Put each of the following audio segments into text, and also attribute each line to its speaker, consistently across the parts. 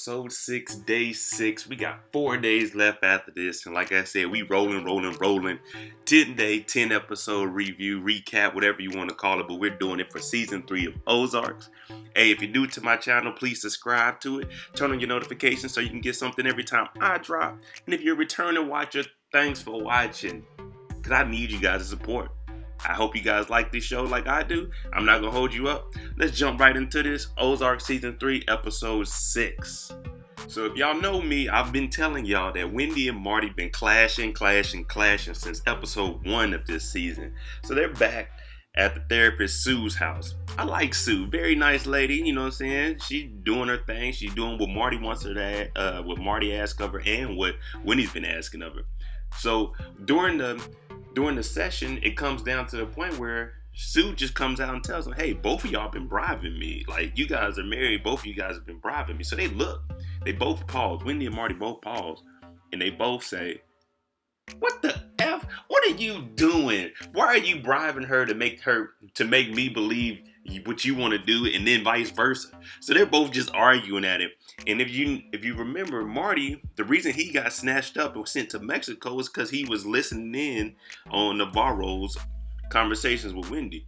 Speaker 1: episode 6, day 6. We got 4 days left after this. And like I said, we rolling. 10-day, 10-episode review, recap, whatever you want to call it. But we're doing it for season 3 of Ozarks. Hey, if you're new to my channel, please subscribe to it. Turn on your notifications so you can get something every time I drop. And if you're a returning watcher, thanks for watching. Because I need you guys' support. I hope you guys like this show like I do. I'm not going to hold you up. Let's jump right into this. Ozark Season 3, Episode 6. So if y'all know me, I've been telling y'all that Wendy and Marty been clashing since Episode 1 of this season. So they're back at the therapist Sue's house. I like Sue. Very nice lady, you know what I'm saying? She's doing her thing. She's doing what Marty wants her to, what Marty asked of her and what Wendy's been asking of her. So during the session, it comes down to the point where Sue just comes out and tells them, hey, both of y'all been bribing me. Like, you guys are married. Both of you guys have been bribing me. So they both pause. Wendy and Marty both pause. And they both say, what the F? What are you doing? Why are you bribing her to make me believe what you want to do and then vice versa? So they're both just arguing at it. And if you remember, Marty, the reason he got snatched up and sent to Mexico is because he was listening in on Navarro's conversations with Wendy.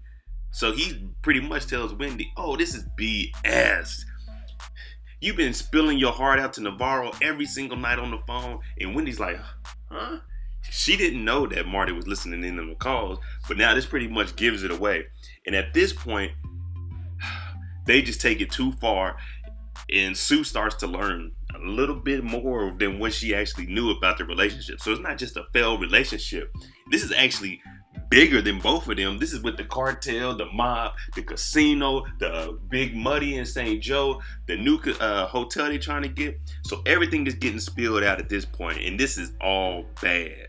Speaker 1: So he pretty much tells Wendy, oh, this is BS. You've been spilling your heart out to Navarro every single night on the phone. And Wendy's like, huh? She didn't know that Marty was listening in on the calls, but now this pretty much gives it away. And at this point, they just take it too far, and Sue starts to learn a little bit more than what she actually knew about the relationship. So it's not just a failed relationship. This is actually bigger than both of them. This is with the cartel, the mob, the casino, the big muddy in St. Joe, the new hotel they're trying to get. So everything is getting spilled out at this point, and this is all bad.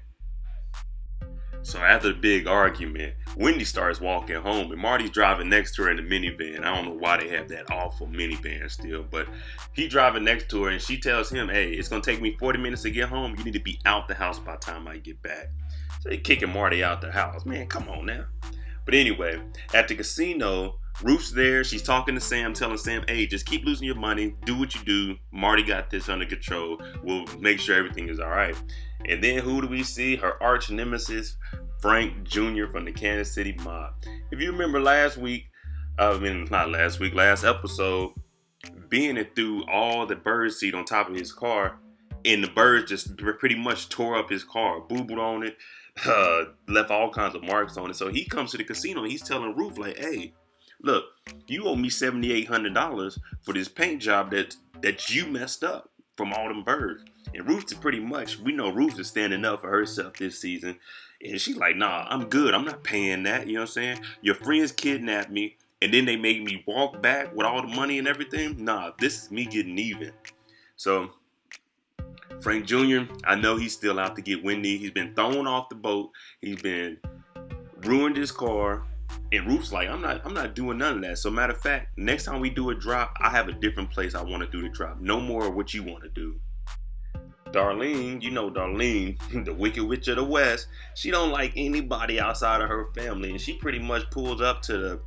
Speaker 1: So after the big argument, Wendy starts walking home and Marty's driving next to her in the minivan. I don't know why they have that awful minivan still, but he driving next to her and she tells him, hey, it's going to take me 40 minutes to get home. You need to be out the house by the time I get back. So they kicking Marty out the house. Man, come on now. But anyway, at the casino, Ruth's there. She's talking to Sam, telling Sam, hey, just keep losing your money. Do what you do. Marty got this under control. We'll make sure everything is all right. And then who do we see? Her arch nemesis, Frank Jr. from the Kansas City mob. If you remember last episode, being it through all the bird seed on top of his car, and the birds just pretty much tore up his car, boobled on it, left all kinds of marks on it. So he comes to the casino and he's telling Ruth, like, hey, look, you owe me $7,800 for this paint job that you messed up from all them birds. And Ruth is pretty much, we know Ruth is standing up for herself this season. And she's like, nah, I'm good. I'm not paying that. You know what I'm saying? Your friends kidnapped me and then they made me walk back with all the money and everything. Nah, this is me getting even. So Frank Jr., I know he's still out to get Wendy. He's been thrown off the boat. He's been ruined his car. And Ruth's like, I'm not doing none of that. So matter of fact, next time we do a drop, I have a different place I want to do the drop. No more of what you want to do. Darlene, you know Darlene, the Wicked Witch of the West, she don't like anybody outside of her family. And she pretty much pulls up to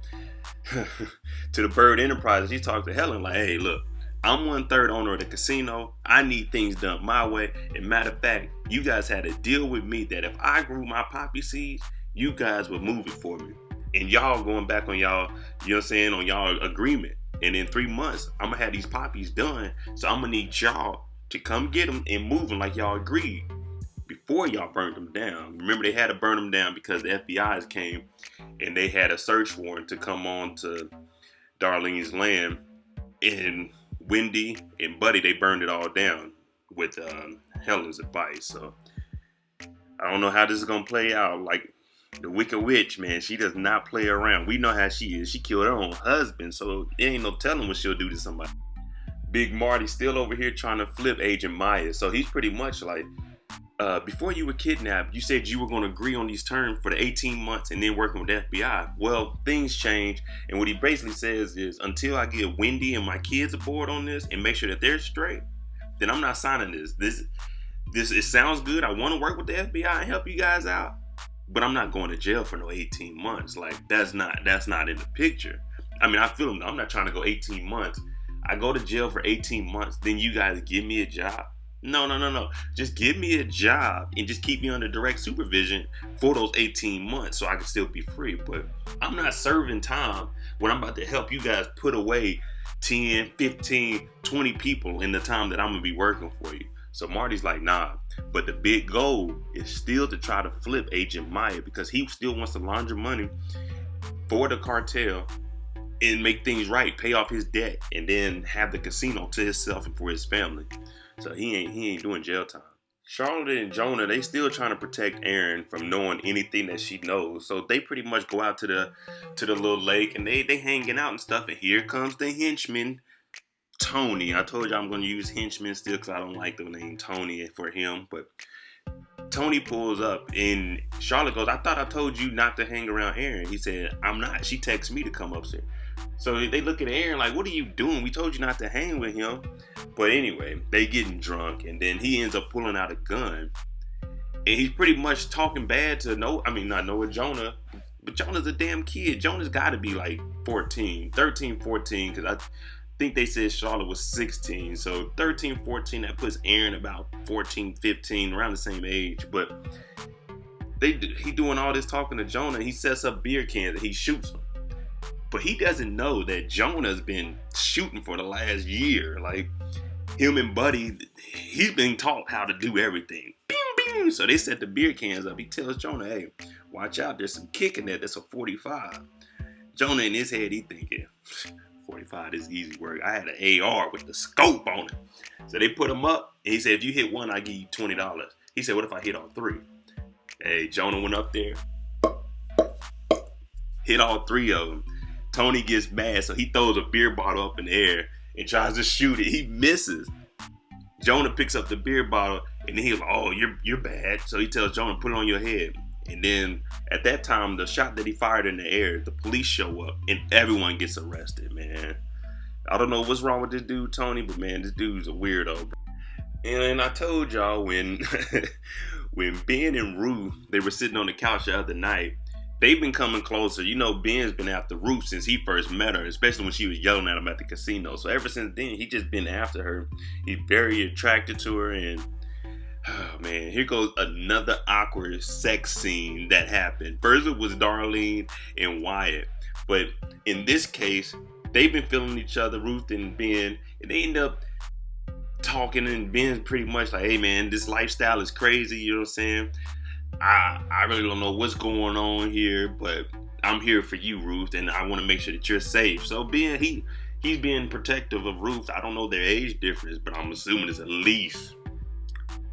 Speaker 1: the Byrde Enterprise. She talks to Helen like, hey, look, I'm 1/3 owner of the casino. I need things done my way. And matter of fact, you guys had a deal with me that if I grew my poppy seeds, you guys would move it for me. And y'all going back on y'all, you know what I'm saying, on y'all agreement. And in 3 months, I'm going to have these poppies done. So I'm going to need y'all to come get them and move them like y'all agreed before y'all burned them down. Remember, they had to burn them down because the FBI's came and they had a search warrant to come on to Darlene's land. And Wendy and Buddy, they burned it all down with Helen's advice. So I don't know how this is going to play out. Like, the Wicked Witch, man, she does not play around. We know how she is. She killed her own husband, so there ain't no telling what she'll do to somebody. Big Marty still over here trying to flip Agent Maya. So he's pretty much like, before you were kidnapped, you said you were going to agree on these terms for the 18 months and then working with the FBI. Well, things change. And what he basically says is, until I get Wendy and my kids aboard on this and make sure that they're straight, then I'm not signing this. It sounds good. I want to work with the FBI and help you guys out, but I'm not going to jail for no 18 months. Like, that's not in the picture. I mean, I feel him. I'm not trying to go 18 months. I go to jail for 18 months, then you guys give me a job? No, no, no, no. Just give me a job and just keep me under direct supervision for those 18 months so I can still be free. But I'm not serving time when I'm about to help you guys put away 10, 15, 20 people in the time that I'm going to be working for you. So Marty's like, nah. But the big goal is still to try to flip Agent Maya because he still wants to launder money for the cartel and make things right, pay off his debt, and then have the casino to himself and for his family. So he ain't doing jail time. Charlotte and Jonah, they still trying to protect Erin from knowing anything that she knows. So they pretty much go out to the little lake and they hanging out and stuff. And here comes the henchman, Tony. I told you I'm going to use henchman still because I don't like the name Tony for him. But Tony pulls up and Charlotte goes, I thought I told you not to hang around Erin. He said, I'm not. She texted me to come upstairs. So they look at Erin like, what are you doing? We told you not to hang with him. But anyway, they getting drunk and then he ends up pulling out a gun. And he's pretty much talking bad to Jonah. But Jonah's a damn kid. Jonah's got to be like 13, 14, because I think they said Charlotte was 16. So 13, 14, that puts Erin about 14, 15, around the same age. But he doing all this talking to Jonah. He sets up beer cans and he shoots them. But he doesn't know that Jonah's been shooting for the last year. Like, him and Buddy, he's been taught how to do everything. Bing, bing. So they set the beer cans up. He tells Jonah, hey, watch out. There's some kick in there. That's a 45. Jonah in his head, he thinking, 45 is easy work. I had an AR with the scope on it. So they put him up. And he said, if you hit one, I give you $20. He said, what if I hit all three? Hey, Jonah went up there, hit all three of them. Tony gets mad, so he throws a beer bottle up in the air and tries to shoot it. He misses. Jonah picks up the beer bottle, and then he's like, oh, you're bad. So he tells Jonah, put it on your head. And then at that time, the shot that he fired in the air, the police show up, and everyone gets arrested, man. I don't know what's wrong with this dude, Tony, but man, this dude's a weirdo. And I told y'all when Ben and Ruth, they were sitting on the couch the other night, they've been coming closer. You know, Ben's been after Ruth since he first met her, especially when she was yelling at him at the casino. So ever since then, he just been after her. He's very attracted to her. And, oh man, here goes another awkward sex scene that happened. First it was Darlene and Wyatt. But in this case, they've been feeling each other, Ruth and Ben. And they end up talking, and Ben's pretty much like, hey man, this lifestyle is crazy, you know what I'm saying? I really don't know what's going on here, but I'm here for you, Ruth, and I want to make sure that you're safe. So Ben, he's being protective of Ruth. I don't know their age difference, but I'm assuming it's at least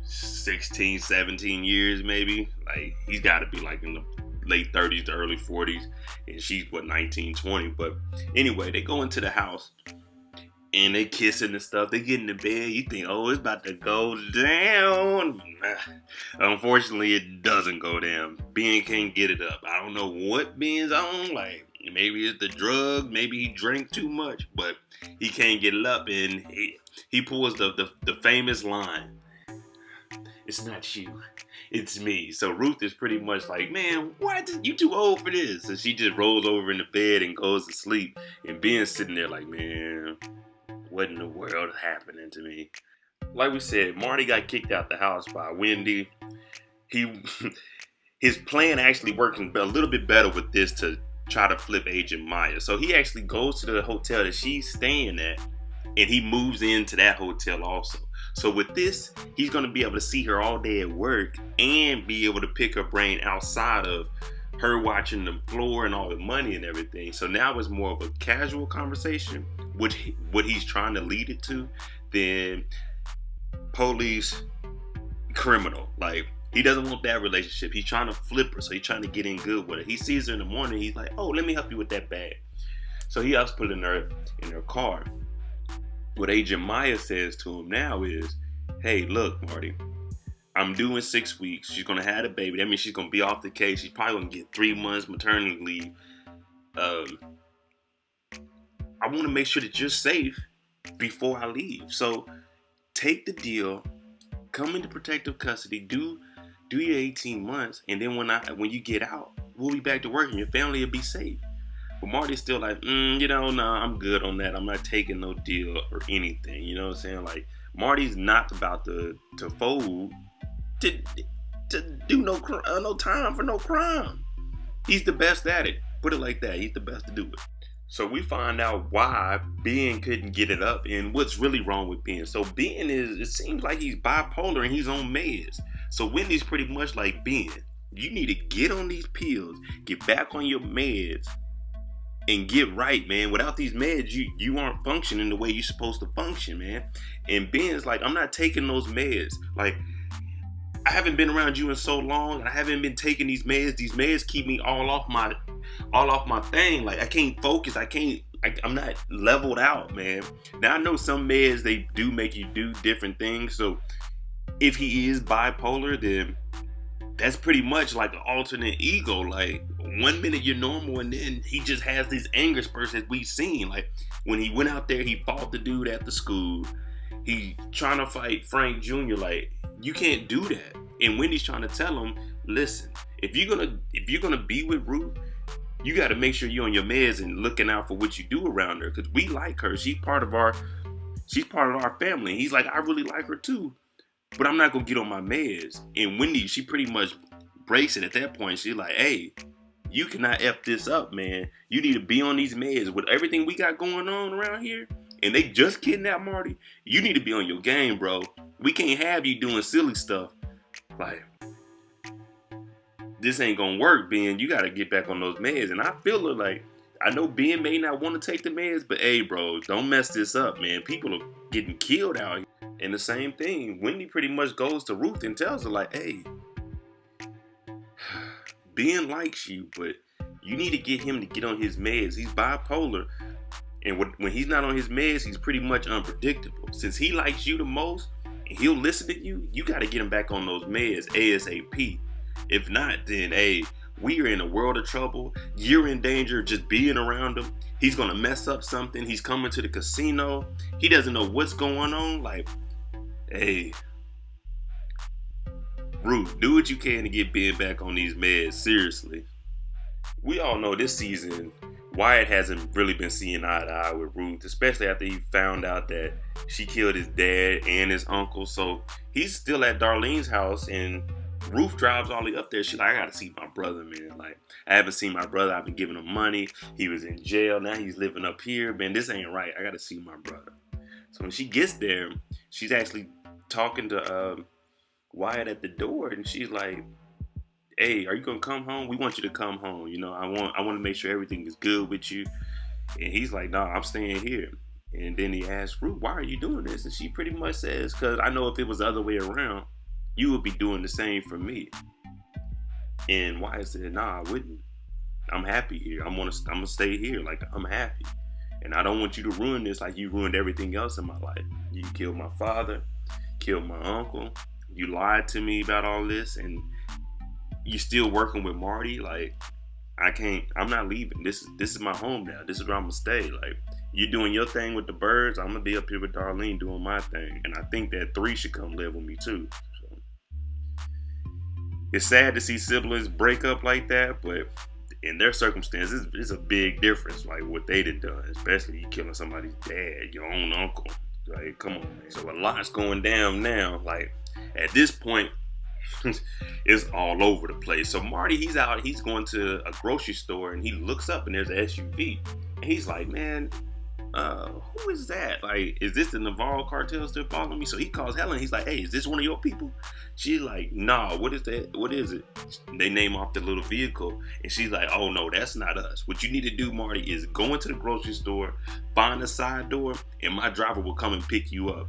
Speaker 1: 16, 17 years maybe. Like, he's got to be like in the late 30s to early 40s, and she's, 19, 20. But anyway, they go into the house, and they kissing and stuff. They get in the bed. You think, oh, it's about to go down. Unfortunately, it doesn't go down. Ben can't get it up. I don't know what Ben's on. Like, maybe it's the drug. Maybe he drank too much. But he can't get it up. And he pulls the famous line. It's not you. It's me. So Ruth is pretty much like, man, what? You too old for this. And she just rolls over in the bed and goes to sleep. And Ben's sitting there like, man, what in the world is happening to me? Like we said, Marty got kicked out the house by Wendy. His plan actually working a little bit better with this to try to flip Agent Maya. So he actually goes to the hotel that she's staying at, and he moves into that hotel also. So with this, he's going to be able to see her all day at work and be able to pick her brain outside of her watching the floor and all the money and everything. So now it's more of a casual conversation, which what he's trying to lead it to, than police criminal. Like, he doesn't want that relationship. He's trying to flip her, so he's trying to get in good with her. He sees her in the morning. He's like, oh, let me help you with that bag. So he helps put in her car. What Agent Maya says to him now is, hey, look, Marty, I'm due in 6 weeks. She's going to have a baby. That means she's going to be off the case. She's probably going to get 3 months maternity leave. I want to make sure that you're safe before I leave. So take the deal, come into protective custody, do your 18 months, and then when you get out, we'll be back to work and your family will be safe. But Marty's still like, nah, I'm good on that. I'm not taking no deal or anything. You know what I'm saying? Like, Marty's not about to fold to to do no time for no crime. He's the best at it. Put it like that. He's the best to do it. So we find out why Ben couldn't get it up and what's really wrong with Ben. So Ben it seems like he's bipolar and he's on meds. So Wendy's pretty much like, Ben, you need to get on these pills, get back on your meds, and get right, man. Without these meds, you aren't functioning the way you're supposed to function, man. And Ben's like, I'm not taking those meds. Like, I haven't been around you in so long, and I haven't been taking these meds. These meds keep me all off my thing. Like, I can't focus. I'm not leveled out, man. Now I know some meds, they do make you do different things. So if he is bipolar, then that's pretty much like an alternate ego. Like, 1 minute you're normal, and then he just has these anger spurts that we've seen. Like, when he went out there, he fought the dude at the school. He trying to fight Frank Jr. Like, you can't do that. And Wendy's trying to tell him, listen, if you're gonna be with Ruth, you got to make sure you're on your meds and looking out for what you do around her, because we like her. She's part of our family. He's like, I really like her too, but I'm not gonna get on my meds. And Wendy, she pretty much breaks it at that point. She's like, hey, you cannot F this up, man. You need to be on these meds. With everything we got going on around here, and they just kidnapped Marty, you need to be on your game, bro. We can't have you doing silly stuff. Like, this ain't gonna work, Ben. You gotta get back on those meds. And I feel it, like, I know Ben may not want to take the meds, but hey, bro, don't mess this up, man. People are getting killed out here. And the same thing, Wendy pretty much goes to Ruth and tells her, like, hey, Ben likes you, but you need to get him to get on his meds. He's bipolar. And when he's not on his meds, he's pretty much unpredictable. Since he likes you the most, and he'll listen to you, you got to get him back on those meds ASAP. If not, then, hey, we are in a world of trouble. You're in danger just being around him. He's going to mess up something. He's coming to the casino. He doesn't know what's going on. Like, hey, Ruth, do what you can to get Ben back on these meds. Seriously. We all know this season, Wyatt hasn't really been seeing eye to eye with Ruth, especially after he found out that she killed his dad and his uncle. So he's still at Darlene's house, and Ruth drives all the way up there. She's like, I gotta see my brother, man. Like, I haven't seen my brother. I've been giving him money. He was in jail. Now he's living up here. Man, this ain't right. I gotta see my brother. So when she gets there, she's actually talking to Wyatt at the door, and she's like, hey, are you gonna come home? We want you to come home. You know, I want to make sure everything is good with you. And he's like, nah, I'm staying here. And then he asks Ruth, why are you doing this? And she pretty much says, because I know if it was the other way around, you would be doing the same for me. And Wyatt said, nah, I wouldn't. I'm happy here. I'm gonna stay here. Like, I'm happy. And I don't want you to ruin this like you ruined everything else in my life. You killed my father, killed my uncle. You lied to me about all this, and you still working with Marty. Like, I'm not leaving. This is my home now. This is where I'm gonna stay. Like, you doing your thing with the Byrdes, I'm gonna be up here with Darlene doing my thing. And I think that 3 should come live with me too. So it's sad to see siblings break up like that, but in their circumstances, it's a big difference. Like, what they done, especially you killing somebody's dad, your own uncle. Like, come on, man. So a lot's going down now. Like, at this point, it's all over the place. So Marty, he's out, he's going to a grocery store, and he looks up and there's an SUV. And he's like, man, who is that? Like, is this the Navarro cartel still following me? So he calls Helen. He's like, hey, is this one of your people? She's like, nah, what is that? What is it? They name off the little vehicle. And she's like, oh no, that's not us. What you need to do, Marty, is go into the grocery store, find a side door, and my driver will come and pick you up.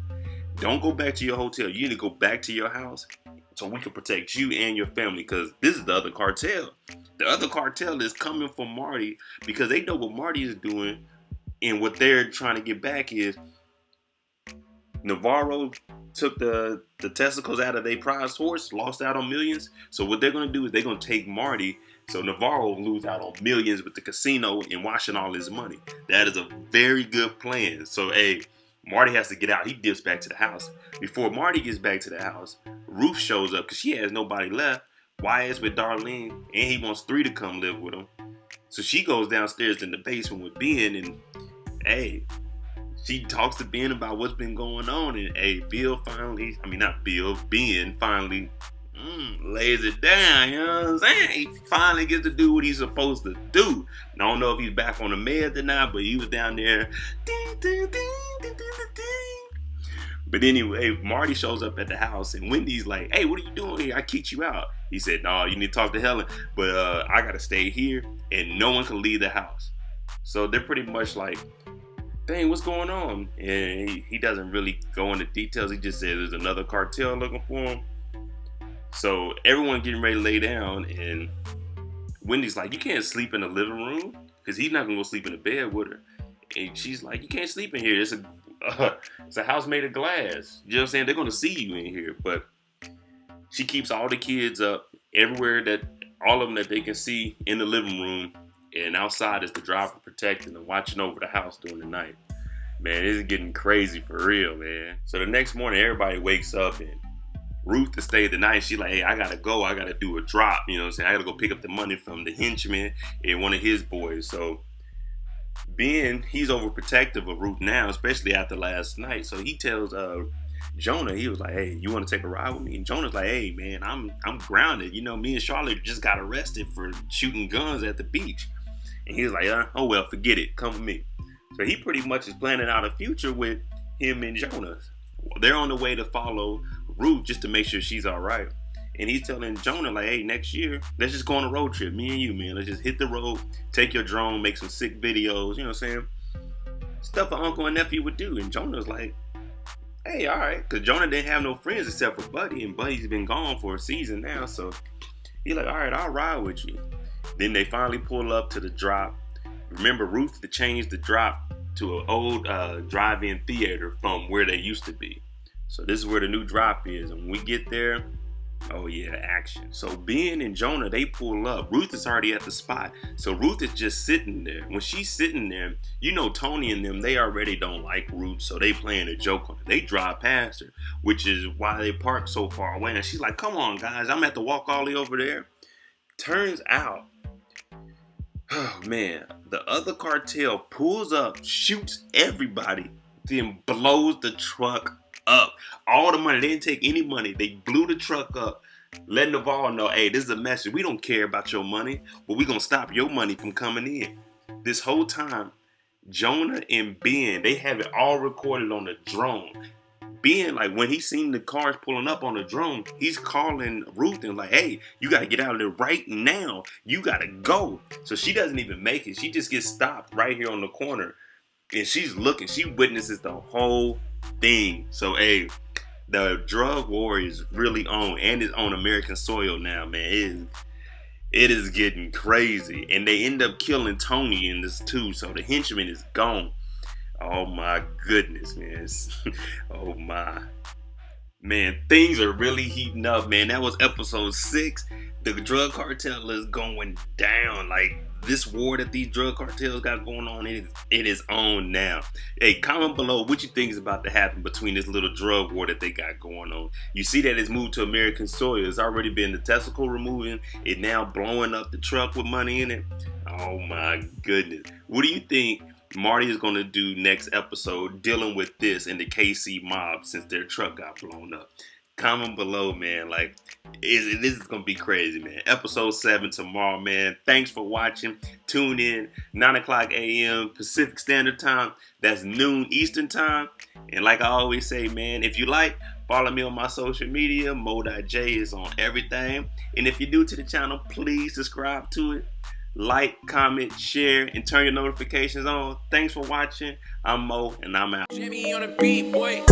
Speaker 1: Don't go back to your hotel. You need to go back to your house so we can protect you and your family, because this is the other cartel. The other cartel is coming for Marty because they know what Marty is doing, and what they're trying to get back is Navarro took the testicles out of their prized horse, lost out on millions. So what they're going to do is they're going to take Marty, so Navarro will lose out on millions with the casino and washing all his money. That is a very good plan. So, hey, Marty has to get out. He dips back to the house. Before Marty gets back to the house, Ruth shows up because she has nobody left. Wyatt's with Darlene, and he wants 3 to come live with him. So she goes downstairs in the basement with Ben, and hey, she talks to Ben about what's been going on, and hey, Ben finally lays it down, you know what I'm saying? He finally gets to do what he's supposed to do. I don't know if he's back on the meds or not, but he was down there. But anyway, Marty shows up at the house, and Wendy's like, hey, what are you doing here? I kicked you out. He said, no, you need to talk to Helen, but I gotta stay here, and no one can leave the house. So they're pretty much like, dang, what's going on? And he doesn't really go into details. He just says there's another cartel looking for him. So everyone getting ready to lay down, and Wendy's like, you can't sleep in the living room, because he's not gonna go sleep in the bed with her. And she's like, you can't sleep in here. It's a house made of glass. You know what I'm saying? They're gonna see you in here. But she keeps all the kids up everywhere, that all of them that they can see in the living room, and outside is the driver protecting and watching over the house during the night. Man, this is getting crazy for real, man. So the next morning, everybody wakes up, and Ruth to stay the night. She's like, hey, I gotta go. I gotta do a drop. You know what I'm saying? I gotta go pick up the money from the henchman and one of his boys. So Ben, he's overprotective of Ruth now, especially after last night. So he tells Jonah, he was like, hey, you want to take a ride with me? And Jonah's like, hey, man, I'm grounded. You know, me and Charlotte just got arrested for shooting guns at the beach. And he was like, oh, well, forget it. Come with me. So he pretty much is planning out a future with him and Jonah. They're on the way to follow Ruth just to make sure she's all right. And he's telling Jonah, like, hey, next year, let's just go on a road trip. Me and you, man. Let's just hit the road, take your drone, make some sick videos. You know what I'm saying? Stuff an uncle and nephew would do. And Jonah's like, hey, all right. Because Jonah didn't have no friends except for Buddy. And Buddy's been gone for a season now. So he's like, all right, I'll ride with you. Then they finally pull up to the drop. Remember, Ruth to change the drop to an old drive-in theater from where they used to be. So this is where the new drop is. And when we get there, oh yeah, action. So Ben and Jonah, they pull up. Ruth is already at the spot. So Ruth is just sitting there. When she's sitting there, you know Tony and them, they already don't like Ruth, so they playing a joke on her. They drive past her, which is why they park so far away. And she's like, come on, guys, I'm gonna have to walk all the way over there. Turns out, oh man, the other cartel pulls up, shoots everybody, then blows the truck up. All the money. They didn't take any money. They blew the truck up, letting Navarro know, hey, this is a message. We don't care about your money, but we're going to stop your money from coming in. This whole time, Jonah and Ben, they have it all recorded on the drone. Ben, like, when he seen the cars pulling up on the drone, he's calling Ruth and like, hey, you got to get out of there right now. You got to go. So she doesn't even make it. She just gets stopped right here on the corner. And she's looking. She witnesses the whole thing. So, hey, the drug war is really on, and it's on American soil now, man. It is getting crazy. And they end up killing Tony in this too. So the henchman is gone. Oh my goodness, man. Oh my. Man, things are really heating up, man. That was episode 6. The drug cartel is going down. Like, this war that these drug cartels got going on, it is on now. Hey, comment below what you think is about to happen between this little drug war that they got going on. You see that it's moved to American soil. It's already been the testicle removing. It now blowing up the truck with money in it. Oh my goodness. What do you think Marty is going to do next episode dealing with this and the KC mob since their truck got blown up? Comment below, man. Like, this is going to be crazy, man. Episode 7 tomorrow, man. Thanks for watching. Tune in 9 o'clock a.m. Pacific Standard Time. That's noon Eastern Time. And like I always say, man, if you like, follow me on my social media. MoedotJ is on everything. And if you're new to the channel, please subscribe to it. Like, comment, share, and turn your notifications on. Thanks for watching. I'm Mo, and I'm out. Jimmy on the beat, boy.